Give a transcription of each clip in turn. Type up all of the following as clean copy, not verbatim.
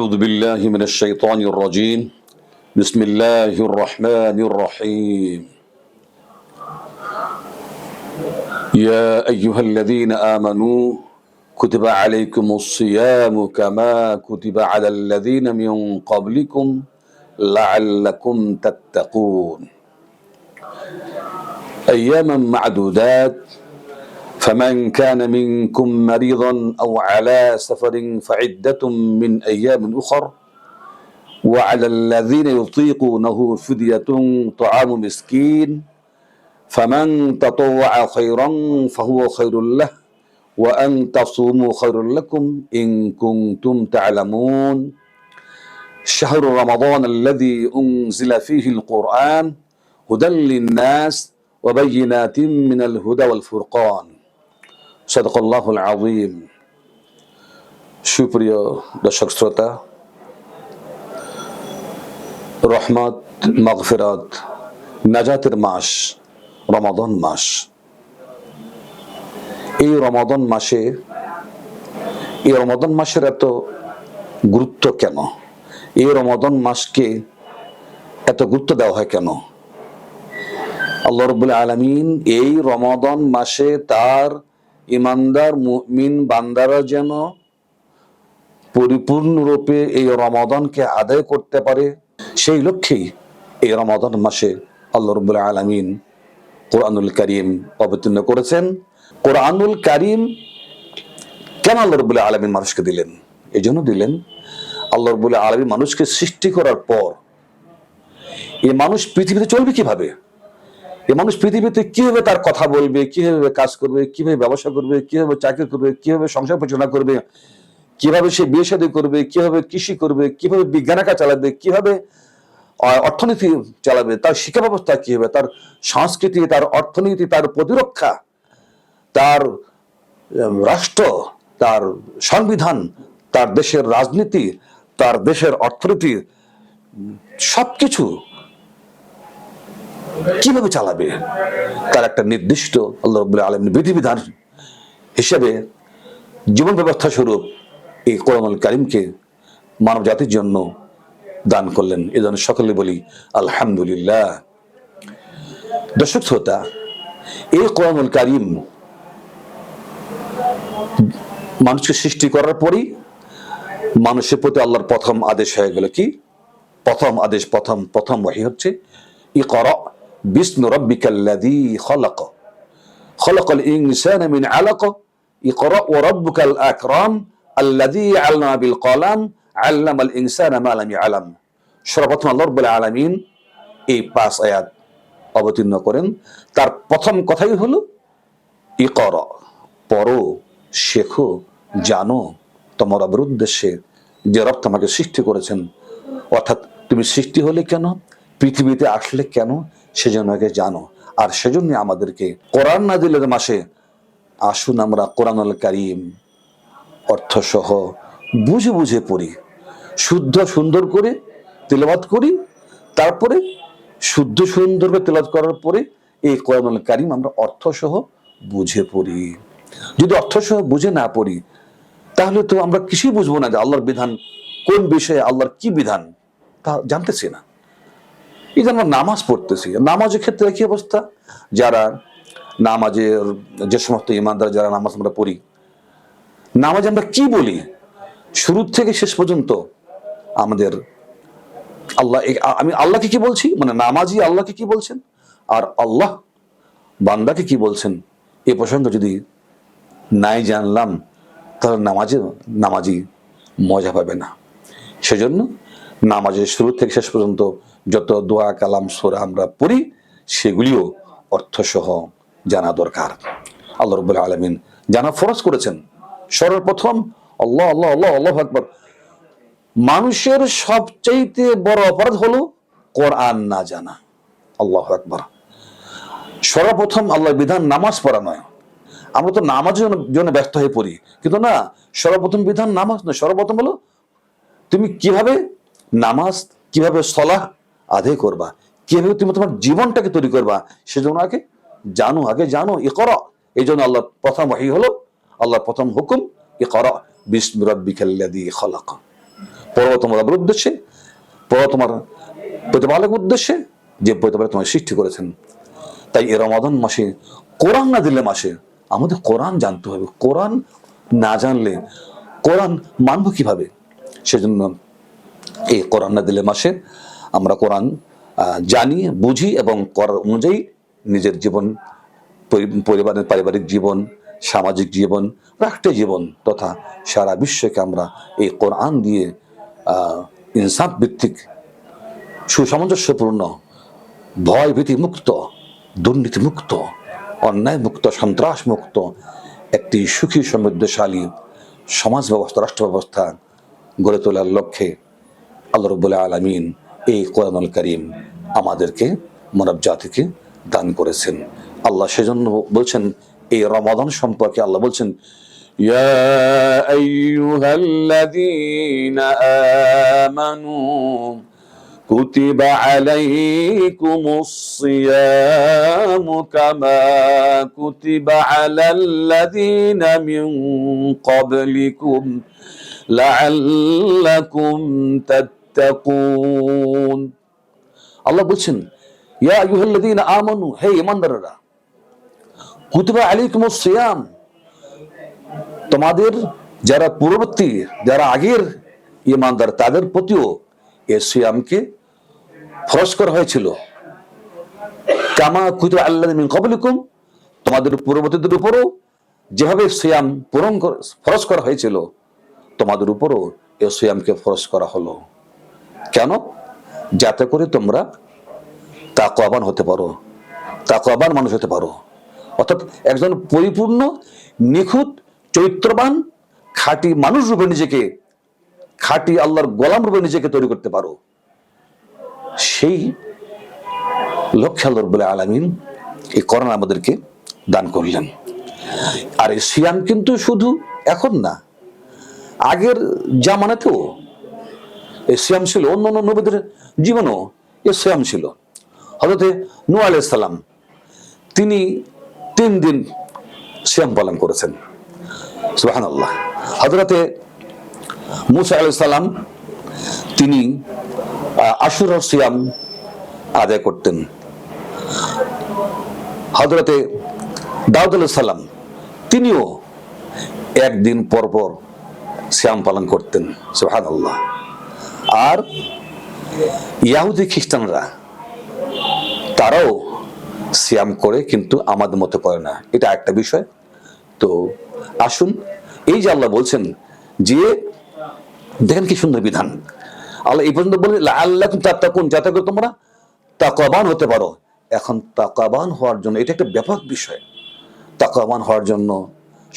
أعوذ بالله من الشيطان الرجيم بسم الله الرحمن الرحيم يا أيها الذين آمنوا كتب عليكم الصيام كما كتب على الذين من قبلكم لعلكم تتقون أياما معدودات فمن كان منكم مريضا أو على سفر فعدة من أيام أخر وعلى الذين يطيقونه فدية طعام مسكين فمن تطوع خيرا فهو خير له وأن تصوموا خير لكم إن كنتم تعلمون شهر رمضان الذي أنزل فيه القرآن هدى للناس وبينات من الهدى والفرقان صدق الله العظيم সুপ্রিয় দর্শক শ্রোতা, রহমত, মাগফিরাত, নাজাতের মাস রমাদান মাস। এই রমাদান মাসের এত গুরুত্ব কেন? এই রমাদান মাসকে এত গুরুত্ব দেওয়া হয় কেন? আল্লাহ রাব্বুল আলামিন এই রমাদান মাসে তার ইমানদার মুমিন বান্দারা যেন পরিপূর্ণরূপে এই রমাদানকে আদায় করতে পারে, সেই লক্ষ্যেই এই রমাদান মাসে আল্লাহ রাব্বুল আলামিন কোরআনুল কারীম অবতীর্ণ করেছেন। কোরআনুল কারীম কেন আল্লাহ রাব্বুল আলামিন মানুষকে দিলেন? এই জন্য দিলেন, আল্লাহ রাব্বুল আলামিন মানুষকে সৃষ্টি করার পর এই মানুষ পৃথিবীতে চলবে কিভাবে, এই মানুষ পৃথিবীতে কিভাবে তার কথা বলবে, কিভাবে কাজ করবে, কিভাবে ব্যবসা করবে, কিভাবে চাকরি করবে, কিভাবে সংসার পরিচালনা করবে, কিভাবে সে বিয়ে শাদী করবে, কিভাবে কৃষি করবে, কিভাবে বিজ্ঞানকা চালাবে, কিভাবে অর্থনীতি চালাবে, তার শিক্ষা ব্যবস্থা কি হবে, তার সংস্কৃতি, তার অর্থনীতি, তার প্রতিরক্ষা, তার রাষ্ট্র, তার সংবিধান, তার দেশের রাজনীতি, তার দেশের অর্থনীতি, সবকিছু কিভাবে চালাবে, তার একটা নির্দিষ্ট আল্লাহ রাব্বুল আলামিন বিধিবিধান হিসেবে জীবন ব্যবস্থা স্বরূপ এই কোরআনুল কারীমকে মানব জাতির জন্য দান করলেন। এই জন্য সকলে বলি আলহামদুলিল্লাহ। দর্শক শ্রোতা, এই কোরআনুল কারীম মানুষকে সৃষ্টি করার পরই মানুষের প্রতি আল্লাহর প্রথম আদেশ হয়ে গেল কি? প্রথম আদেশ, প্রথম ওহী হচ্ছে ইকরা বিসমি রাব্বিকাল্লাযী খালাক খালাকাল ইনসানা মিন আলাক ইকরা ওয়া রাব্বুকাল আকরাম আল্লাযী আল্লামা বিল কলাম আল্লামাল ইনসানা মা লাম ইয়ালাম। সর্বপ্রথম আল্লাহ রাব্বুল আলামিন এই 5 আয়াত অবতীর্ণ করেন। তার প্রথম কথাই হলো ইকরা, পড়ো, শেখো, জানো তোমার রবের উদ্দেশ্যে যে রব তোমাকে সৃষ্টি করেছেন, অর্থাৎ তুমি সৃষ্টি হলে কেন, পৃথিবীতে আসলে কেন, সেজন্য আগে জানো। আর সেজন্য আমাদেরকে কোরআন নাজিলের মাসে আসুন আমরা কোরআনুল কারীম অর্থসহ বুঝে বুঝে পড়ি, শুদ্ধ সুন্দর করে তেলাওয়াত করি, তারপরে শুদ্ধ সুন্দর করে তেলাওয়াত করার পরে এই কোরআনুল কারীম আমরা অর্থসহ বুঝে পড়ি। যদি অর্থসহ বুঝে না পড়ি তাহলে তো আমরা কিছুই বুঝবো না যে আল্লাহর বিধান কোন বিষয়ে, আল্লাহর কি বিধান তা জানতেছি না। এই যে আমরা নামাজ পড়তেছি, নামাজের ক্ষেত্রে কি অবস্থা? যারা নামাজের যে সমস্ত ইমানদার যারা নামাজ আমরা পড়ি, নামাজে আমরা কি বলি শুরু থেকে শেষ পর্যন্ত আমাদের আল্লাহ, আমি আল্লাহকে কি বলছি, মানে নামাজি আল্লাহকে কি বলছেন আর আল্লাহ বান্দাকে কি বলছেন, এই প্রসঙ্গে যদি নাই জানলাম তাহলে নামাজি মজা পাবে না। সেজন্য নামাজের শুরু থেকে শেষ পর্যন্ত যত দোয়া, কালাম, সূরা আমরা পড়ি সেগুলিও অর্থসহ জানা দরকার। আল্লাহ রাব্বুল আলামিন জানা ফরজ করেছেন। সর্বপ্রথম আল্লাহ আল্লাহ আল্লাহ আল্লাহু আকবার। মানুষের সবচাইতে বড় অপরাধ হলো কোরআন না জানা। আল্লাহু আকবার। সর্বপ্রথম আল্লাহর বিধান নামাজ পড়া নয়। আমরা তো নামাজের জন্য ব্যস্ত হয়ে পড়ি, কিন্তু না, সর্বপ্রথম বিধান নামাজ নয়। সর্বপ্রথম হলো তুমি কিভাবে নামাজ, কিভাবে সলাহ আদায় করবা, কিভাবে তুমি তোমার জীবনটাকে তৈরি করবা, সেজন্য আগে জানো ইকরা। এই জন্য আল্লাহ প্রথম ওহী হলো, আল্লাহর প্রথম হুকুম ইকরা বিসমি রাব্বিকাল্লাযী খালাক। পড়ো তোমার রবের উদ্দেশ্যে, পড়ো তোমার প্রতিপালকের উদ্দেশ্যে, যে প্রতিপালক তোমার সৃষ্টি করেছেন। তাই এই রমাদান মাসে, কোরআন না দিলে মাসে আমাদের কোরআন জানতে হবে। কোরআন না জানলে কোরআন মানব কিভাবে? সেজন্য এই কোরআন না দিলে মাসে আমরা কোরআন জানি, বুঝি এবং করার অনুযায়ী নিজের জীবন, পরিবারের পারিবারিক জীবন, সামাজিক জীবন, রাষ্ট্রীয় জীবন তথা সারা বিশ্বকে আমরা এই কোরআন দিয়ে ইনসাফ ভিত্তিক, সুসামঞ্জস্যপূর্ণ, ভয় ভীতি মুক্ত, দুর্নীতি মুক্ত, অন্যায় মুক্ত, সন্ত্রাস মুক্ত একটি সুখী সমৃদ্ধশালী সমাজ ব্যবস্থা, রাষ্ট্র ব্যবস্থা গড়ে তোলার লক্ষ্যে আল্লাহ রাব্বুল আলামিন এই কোরআনুল কারীম আমাদেরকে, মানব জাতিকে দান করেছেন। আল্লাহ সেজন্য বলছেন এই রমাদান সম্পর্কে, আল্লাহ বলছেন, ইয়া আইয়ুহাল্লাযীনা আমানু কুতিবা আলাইকুমুস সিয়ামু কামা কুতিবা আলাল্লাযীনা মিন ক্বাবলিকুম লাআল্লাকুম তাত্তাকুন। আল্লাহ বলছেন, ইয়া আইয়ুহাল্লাযীনা আমানু, হে ঈমানদাররা, কুতিবা আলাইকুমুস সিয়াম, তোমাদের যারা পূর্ববর্তী, যারা আগের ঈমানদার তাদের প্রতিও এই সিয়ামকে ফরজ করা হয়েছিল। কামা কুতিবা আলাল্লাযীনা মিন ক্বাবলিকুম, তোমাদের পূর্ববর্তীদের উপরও যেভাবে সিয়াম ফরজ করা হয়েছিল, তোমাদের উপরও এই সিয়ামকে ফরজ করা হলো। কেন? যাতে করে তোমরা তাকওয়াবান হতে পারো, তাকওয়াবান মানুষ হতে পারো, অর্থাৎ একজন পরিপূর্ণ, নিখুঁত, চরিত্রবান, খাঁটি মানুষ রূপে নিজেকে, খাঁটি আল্লাহর গোলাম রূপে নিজেকে তৈরি করতে পারো। সেই লক্ষ্যে আল্লাহ রাব্বুল আলামিন এই কোরআন আমাদেরকে দান করলেন। আর এই সিয়াম কিন্তু শুধু এখন না, আগের জামানাতেও এই সিয়াম ছিল, অন্য অন্য নবীদের জীবনেও এই সিয়াম ছিল। হযরত নূহ আলাইহিস সালাম তিনি 3 দিন সিয়াম পালন করেছেন, সুবহানাল্লাহ। হযরত মূসা আলাইহিস সালাম তিনি আশুরার সিয়াম আদায় করতেন। হযরত দাউদ আলাইহিস সালাম তিনিও একদিন পর পর সিয়াম পালন করতেন, সুবহানাল্লাহ। আর ইহুদি খ্রিস্টানরা তারাও সিয়াম করে, কিন্তু আমাদের মতো করে না, এটা একটা বিষয়। তো আসুন, এই যে আল্লাহ বলছেন যে, দেখেন কি সুন্দর বিধান, আল্লাহ এই পর্যন্ত বলেন লাআল্লাকুম তাত্তাকুন, যাতে করে তোমরা তাকওয়াবান হতে পারো। এখন তাকওয়াবান হওয়ার জন্য এটা একটা ব্যাপক বিষয়। তাকওয়াবান হওয়ার জন্য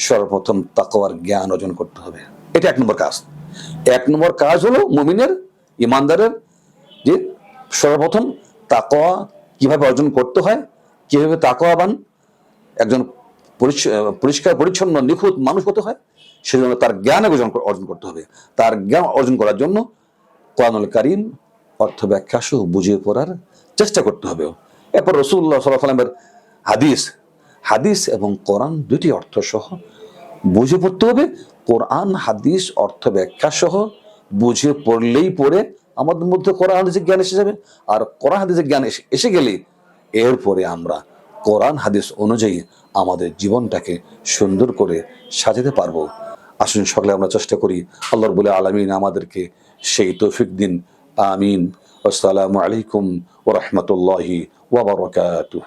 সর্বপ্রথম তাকওয়ার জ্ঞান অর্জন করতে হবে, এটা 1 নম্বর কাজ। 1 নম্বর কাজ হলো মুমিনের, ইমানদারের, যে সর্বপ্রথম তাকওয়া কিভাবে অর্জন করতে হয়, কিভাবে তাকওয়াবান একজন পরিষ্কার পরিচ্ছন্ন নিখুঁত মানুষ হতে হয়, সেজন্য তার জ্ঞান অর্জন করতে হবে। তার জ্ঞান অর্জন করার জন্য কোরআনুল কারীম অর্থ ব্যাখ্যা সহ বুঝিয়ে পড়ার চেষ্টা করতে হবে। এরপর রাসূলুল্লাহ সাল্লাল্লাহু আলাইহি ওয়াসাল্লামের হাদিস এবং কোরআন দুটি অর্থ সহ বুঝে পড়তে হবে। কোরআন হাদিস অর্থ ব্যাখ্যা সহ বুঝে পড়লেই পড়ে আমাদের মধ্যে কোরআন হাদিসের জ্ঞান এসে যাবে। আর কোরআন হাদিসের জ্ঞান এসে গেলে এরপরে আমরা কোরআন হাদিস অনুযায়ী আমাদের জীবনটাকে সুন্দর করে সাজাতে পারবো। আসুন সকলে আমরা চেষ্টা করি, আল্লাহ রাব্বুল আলামিন আমাদেরকে সেই তৌফিক দিন। আমিন। আসসালামু আলাইকুম ওয়া রাহমাতুল্লাহি ওয়া বারাকাতুহু।